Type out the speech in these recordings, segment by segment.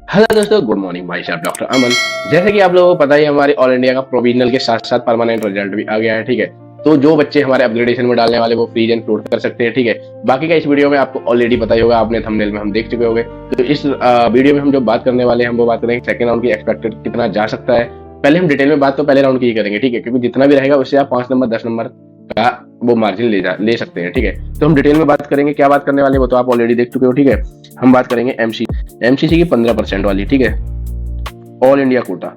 Hello दोस्तों, good morning. भाई साहब डॉक्टर अमन। जैसे कि आप लोगों को पता ही है, हमारे ऑल इंडिया का प्रोविजनल के साथ साथ परमानेंट रिजल्ट भी आ गया है। ठीक है, तो जो बच्चे हमारे अपग्रेडेशन में डालने वाले वो फ्रीज एंड फ्रूट कर सकते हैं। ठीक है, बाकी का इस वीडियो में आपको ऑलरेडी पता ही होगा, आपने थंबनेल में हम देख चुके होंगे। तो इस वीडियो में हम जो बात करने वाले हैं, हम वो बात करेंगे सेकंड राउंड की एक्सपेक्टेड कितना जा सकता है। पहले हम डिटेल में बात तो पहले राउंड की ही करेंगे। ठीक है, क्योंकि जितना भी रहेगा उससे आप 5 नंबर 10 नंबर का वो मार्जिन ले सकते हैं। ठीक है, तो हम डिटेल में बात करेंगे। क्या बात करने वाले वो तो आप ऑलरेडी देख चुके हो। ठीक है, हम बात करेंगे एमसीसी की 15% वाली। ठीक है, ऑल इंडिया कोटा।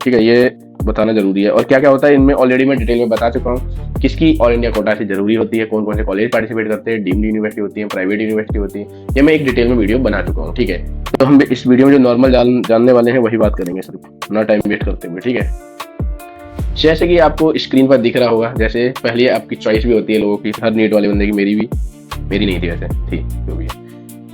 ठीक है, ये बताना जरूरी है। और क्या क्या होता है इनमें ऑलरेडी मैं डिटेल में बता चुका हूँ। किसकी ऑल इंडिया कोटा से जरूरी होती है, कौन कौन से कॉलेज पार्टिसिपेट करते हैं, डीम्ड यूनिवर्सिटी होती है, प्राइवेट यूनिवर्सिटी होती है, ये मैं एक डिटेल में वीडियो बना चुका हूँ। ठीक है, तो हम इस वीडियो में जो नॉर्मल जानने वाले हैं वही बात करेंगे सिर्फ, ना टाइम वेस्ट करते हुए। ठीक है, जैसे कि आपको स्क्रीन पर दिख रहा होगा, जैसे पहले आपकी चॉइस भी होती है लोगों की, हर नीट वाले बंदे की, मेरी नहीं थी वैसे, थी जो भी है।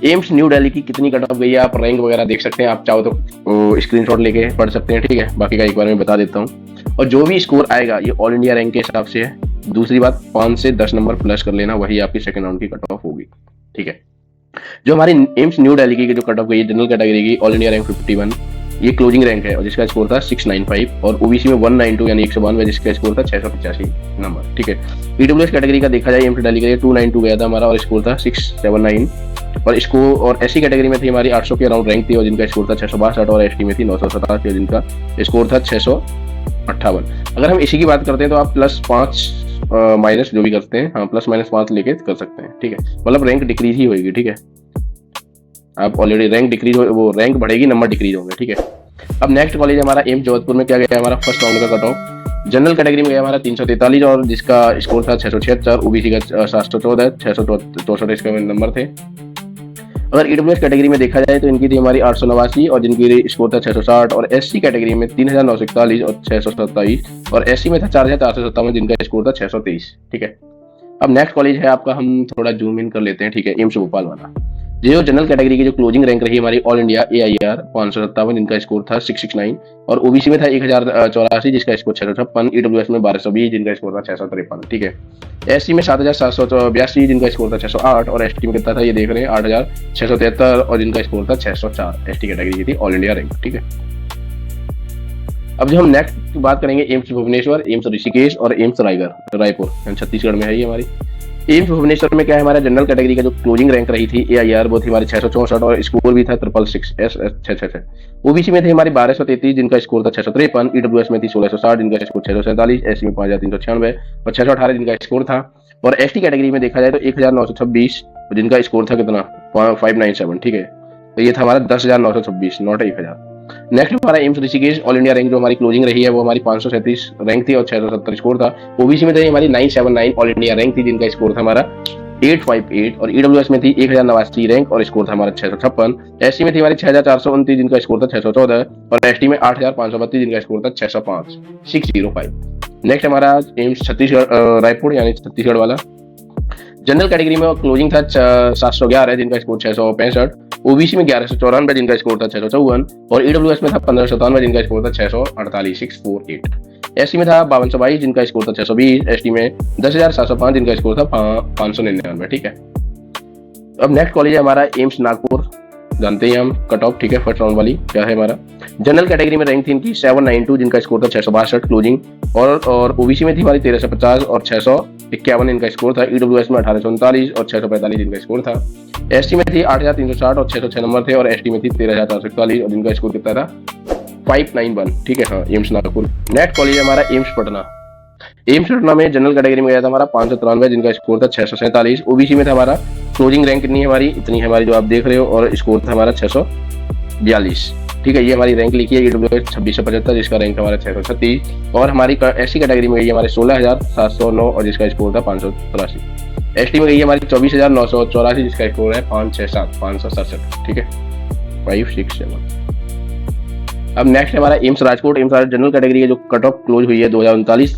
एम्स न्यू दिल्ली की कितनी कट ऑफ गई है, आप रैंक वगैरह देख सकते हैं। आप चाहो तो स्क्रीनशॉट लेके पढ़ सकते हैं। ठीक है, बाकी का एक बार मैं बता देता हूँ। और जो भी स्कोर आएगा ये ऑल इंडिया रैंक के हिसाब से है। दूसरी बात, 5 से 10 नंबर प्लस कर लेना, वही आपकी सेकंड राउंड की कट ऑफ होगी। ठीक है, जो हमारी एम्स न्यू दिल्ली की जो कट ऑफ गई है जनरल कैटेगरी की, ऑल इंडिया रैंक 51, ये क्लोजिंग रैंक है और जिसका स्कोर था 695, और ओबीसी में 192 यानी 192 जिसका स्कोर था 685 नंबर। ठीक है, ईडब्ल्यूएस कैटेगरी का देखा जाए एम्स दिल्ली का 292 गया था हमारा और स्कोर था 679, और इसको और एससी कैटेगरी में थी हमारी 800 के अराउंड रैंक थी और जिनका स्कोर था 662, और एसटी में थी 987 जिनका स्कोर था 658। अगर हम इसी की बात करते हैं तो आप +5 माइनस जो भी करते हैं, हाँ +-5 लेके कर सकते हैं। ठीक है, मतलब रैंक डिक्रीज ही होगी। ठीक है, आप ऑलरेडी रैंक डिक्रीज वो रैंक बढ़ेगी, नंबर डिक्रीज होंगे। ठीक है, अब नेक्स्ट कॉलेज हमारा एम्स जोधपुर में क्या गया हमारा फर्स्ट राउंड का कट ऑफ। जनरल कैटेगरी में गया हमारा 343 और जिसका स्कोर था 676, ओबीसी का 714, 664 इसका नंबर थे। अगर ईडब्ल्यूएस कैटेगरी में देखा जाए तो इनकी थी हमारी 889 और जिनकी स्कोर था 660, और एससी कैटेगरी में 3941 और 627, और एससी में था 4457 जिनका स्कोर था 623। ठीक है, अब नेक्स्ट कॉलेज है आपका, हम थोड़ा जूम इन कर लेते हैं। ठीक है, एम्स भोपाल वाला, जो जनरल कैटेगरी की जो क्लोजिंग रैंक रही हमारी ऑल इंडिया एआईआर 557 जिनका स्कोर था 669, और ओबीसी में था 1084 जिसका स्कोर 656, ईडब्ल्यूएस में 1220 जिनका स्कोर था 653। ठीक है, एससी में 7782 जिनका स्कोर था 608, और एसटी में कितना था ये देख रहे हैं 8673 और जिनका स्कोर था 604, एसटी कैटेगरी की थी ऑल इंडिया रैंक। ठीक है, अब जो हम नेक्स्ट बात करेंगे एम्स भुवनेश्वर, एम्स ऋषिकेश और एम्स रायपुर छत्तीसगढ़ में है ये हमारी। एम्स भुवनेश्वर में क्या है हमारा जनरल कैटेगरी का जो क्लोजिंग रैंक रही थी एआईआर वो थी हमारी 664 और स्कोर भी था 666। ओबीसी में थे हमारी 1233 जिनका स्कोर था 653, ईडब्ल्यूएस में थी 1660 जिनका स्कोर 647, एससी में 5396 और 618 जिनका स्कोर था, और एसटी कैटेगरी में देखा जाए तो 1926 जिनका स्कोर था कितना 597। ठीक है, तो ये था हमारा 10,926, नॉट 1000। नेक्स्ट हमारा AIIMS Rishikesh all India rank जो हमारी क्लोजिंग रही है वो हमारी 537 रैंक थी और 670 स्कोर था। ओबीसी में थी हमारी 979 ऑल इंडिया रैंक थी जिनका स्कोर था हमारा 858, और ईडब्ल्यूएस में थी 1089 रैंक और स्कोर था हमारा 656। एससी में थी हमारी 6429 जिनका स्कोर था 614, और एसटी में 8532 जिनका स्कोर था 605 605। नेक्स्ट हमारा एम्स छत्तीसगढ़ रायपुर यानी छत्तीसगढ़ वाला, जनरल कैटेगरी में क्लोजिंग था 711 जिनका स्कोर 665, ओबीसी में 1194 जिनका स्कोर था 654, और ईडब्ल्यूएस में था 1597 जिनका स्कोर था 648 648। एससी में था 5222 जिनका स्कोर था 620, एसटी में 10,705 जिनका स्कोर था 599। ठीक है, अब नेक्स्ट कॉलेज है हमारा एम्स नागपुर, जानते हैं हम कट ऑफ। ठीक है, फर्स्ट राउंड वाली क्या है हमारा, जनरल कैटेगरी में रैंक थी इनकी 792 जिनका स्कोर था 662 क्लोजिंग, और ओबीसी में थी हमारी 1350 और 651 इनका स्कोर था, ईडब्ल्यूएस में 1839 और 645 जिनका स्कोर था, एसटी में थी 8360 और 606 नंबर थे, और एसटी में थी 13,441 और जिनका स्कोर कितना था 591। ठीक है, हाँ एम्स नागपुर। नेक्स्ट कॉलेज है हमारा एम्स पटना। एम्स पटना में जनरल कैटेगरी में गया था हमारा 593 जिनका स्कोर था 647, ओबीसी में था हमारा क्लोजिंग रैंक कितनी है हमारी, इतनी है हमारी जो आप देख रहे हो, और स्कोर था हमारा 642। ठीक है, ये हमारी रैंक लिखी है ईडब्ल्यूएस 2675 जिसका रैंक हमारा 636, और हमारी एससी कैटेगरी में गई हमारे 16,709 और जिसका स्कोर था 583। एसटी में गई हमारी 24,984 जिसका स्कोर है 567। ठीक है, 567। अब नेक्स्ट हमारा AIIMS Rajkot. AIIMS general category की जो कट ऑफ क्लोज हुई है 2039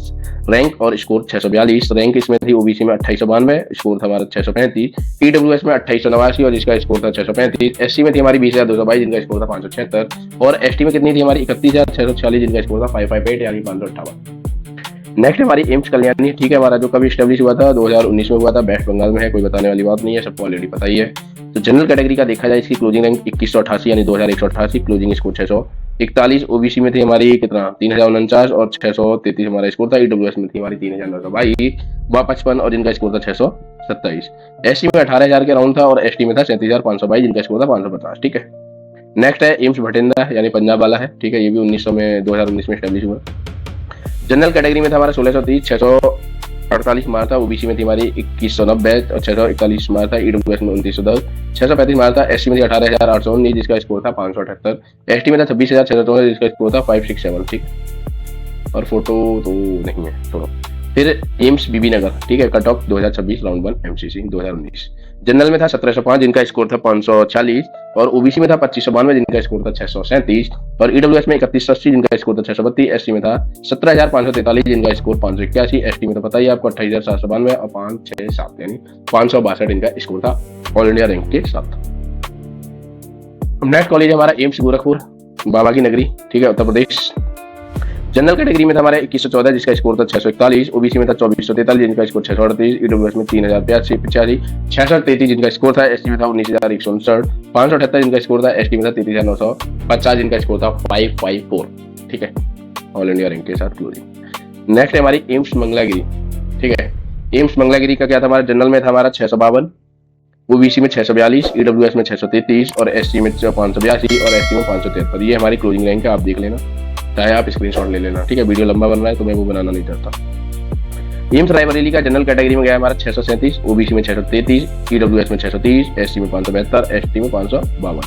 रैंक और स्कोर 642, रैंक इसमें थी ओबीसी में 2892, स्कोर था हमारा 635, ईडब्ल्यूएस में 2889 और जिसका स्कोर था 635, एससी में थी हमारी 20,222 जिनका स्कोर था 576, और एसटी में कितनी थी हमारी 31,646 जिनका स्कोर था 558 यानी 558। नेक्स्ट हमारी एम्स कल्याणी। ठीक है, हमारा जो कभी स्टेब्लिश हुआ था 2019 में हुआ था, वेस्ट बंगाल में है, कोई बताने वाली बात नहीं है, सबको ऑलरेडी पता ही है। तो जनरल कैटेगरी का देखा जाए इसकी क्लोजिंग रैंक 2188 यानी 2188, क्लोजिंग स्कोर 641। ओबीसी में थी हमारी कितना 3049 और 633 हमारा स्कोर था। ईडब्ल्यूएस में थी हमारी 3922 55 और जिनका स्कोर था 627। एसटी में 18,000 के राउंड था और एसटी में था 37,522 जिनका स्कोर था 550। ठीक है, नेक्स्ट है एम्स भटिंडा यानी पंजाब वाला है। ठीक है, ये भी 2019 में एस्टेब्लिश हुआ। जनरल कैटेगरी में था हमारा 1630, 648 मार्क था। ओबीसी में थी हमारी 2190 और 641 मार्क था। ईडब्ल्यूएस में 2910, 635 मार्क था। एसटी में थी 18,819 जिसका स्कोर था 578। एसटी में था 26,664 जिसका स्कोर था 567। ठीक, और फोटो तो नहीं है, छोड़ो। फिर एम्स बीबी नगर, ठीक है, cut off 2026 round 1 MCC 2019। General में था 1705 जिनका स्कोर था 540 और ओबीसी में था 2592 जिनका स्कोर था 637 और ईडब्ल्यूएस में 3180 जिनका स्कोर था 632। एसटी में था 17,543 जिनका स्कोर 581। एसटी में तो पता ही आपको 28,792 और 567 यानी 562 इनका स्कोर था ऑल इंडिया रैंक के साथ। नेक्स्ट कॉलेज हमारा एम्स गोरखपुर, बाबा की नगरी, ठीक है, उत्तर प्रदेश। जनरल कैटेगरी में था हमारे 2114 जिसका स्कोर था 641। ओबीसी में था 2443 जिनका स्कोर 638। ईडब्ल्यूएस में 3085 633 जिनका स्कोर था। एसटी में था 19,159 578 जिनका स्कोर था। एसटी में था 33,950 जिनका स्कोर था 554। ठीक है, ऑल इंडिया रैंक के साथ क्लोजिंग। नेक्स्ट है हमारी एम्स मंगलागिरी। ठीक है, एम्स मंगलागिरी का क्या था हमारा, जनरल में था हमारा 652, ओबीसी में 642, ईडब्ल्यूएस में 633 और एसटी में 582 और एसटी में 573। ये हमारी क्लोजिंग रैंक है, आप देख लेना, चाहे आप स्क्रीनशॉट ले लेना। ठीक है, वीडियो लंबा बन रहा है तो मैं वो बनाना नहीं चाहता। एम्स रायबरेली का जनरल कैटेगरी में गया हमारा 637, ओबीसी में 633, ईडब्ल्यूएस में 630, एसटी में 572, एसटी में 552।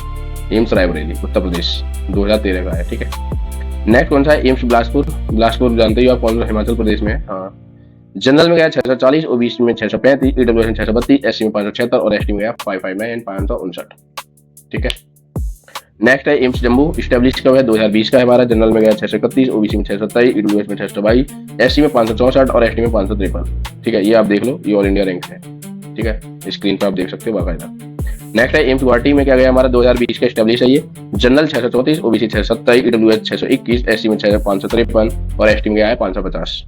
एम्स रायबरेली उत्तर प्रदेश 2013 का है। ठीक है, नेक्स्ट कौन सा है, एम्स बिलासपुर। बिलासपुर जानते ही आप कौन सा, हिमाचल प्रदेश में। हाँ, जनरल में गया 640, ओबीसी में 635, ईडब्ल्यूएस में 632, एसटी में 576 और एसटी में गया 559 559। ठीक है, नेक्स्ट है एम्स जम्मू, स्टैब्लिश कब है 2020 का है हमारा। जनरल में गया 631, ओबीसी में 627, ईडब्ल्यूएस में 622, एसटी में 564 और एसटी में 553। ठीक है, ये आप देख लो, ये ऑल इंडिया रैंक है। ठीक है, स्क्रीन पर आप देख सकते हो बाकायदा। नेक्स्ट है एम्स गुवाहाटी में क्या गया हमारा 2020 का स्टैब्लिश है ये। जनरल 634, ओबीसी 627, ईडब्ल्यूएस 621, एसटी में 553 और एसटी में गया है 550।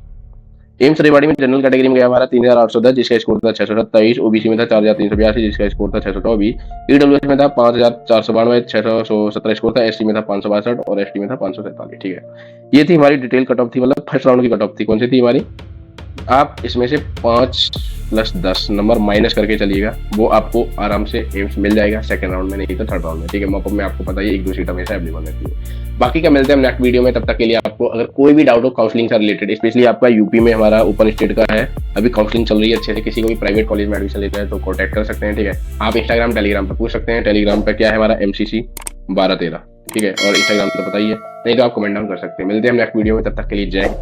एम्स रेवाड़ी में जनरल कैटेगरी में गया हमारा 3,810 जिसका स्कोर था 627, ओबीसी में था 4,382 जिसका स्कोर था 624, ईडब्ल्यूएस में था 5,492 617 स्कोर था। एसटी में था 562 और एसटी में था 543। ठीक है, ये थी हमारी डिटेल कट ऑफ थी, मतलब फर्स्ट राउंड की कट ऑफ थी। कौन सी थी हमारी, आप इसमें से 5+10 नंबर माइनस करके चलिएगा, वो आपको आराम से एम्स मिल जाएगा सेकंड राउंड में, नहीं तो थर्ड राउंड में। ठीक है, मॉपअप में आपको पता ही 1-2 सीट हमेशा अवेलेबल रहती है। बाकी का मिलते हैं हम नेक्स्ट वीडियो में, तब तक के लिए आपको अगर कोई भी डाउट हो काउंसलिंग से रिलेटेड, स्पेशली आपका यूपी में हमारा ओपन स्टेट का है, अभी काउंसलिंग चल रही है अच्छे से, किसी को भी प्राइवेट कॉलेज में एडमिशन लेते हैं तो कॉन्टैक्ट कर सकते हैं। ठीक है, आप इंस्टाग्राम टेलीग्राम पर पूछ सकते हैं। टेलीग्राम पर क्या है हमारा MCC 1213। ठीक है, और इंस्टाग्राम तो पता ही है, नहीं तो आप कमेंट डाउन कर सकते हैं। मिलते हैं हम नेक्स्ट वीडियो में, तब तक के लिए जय।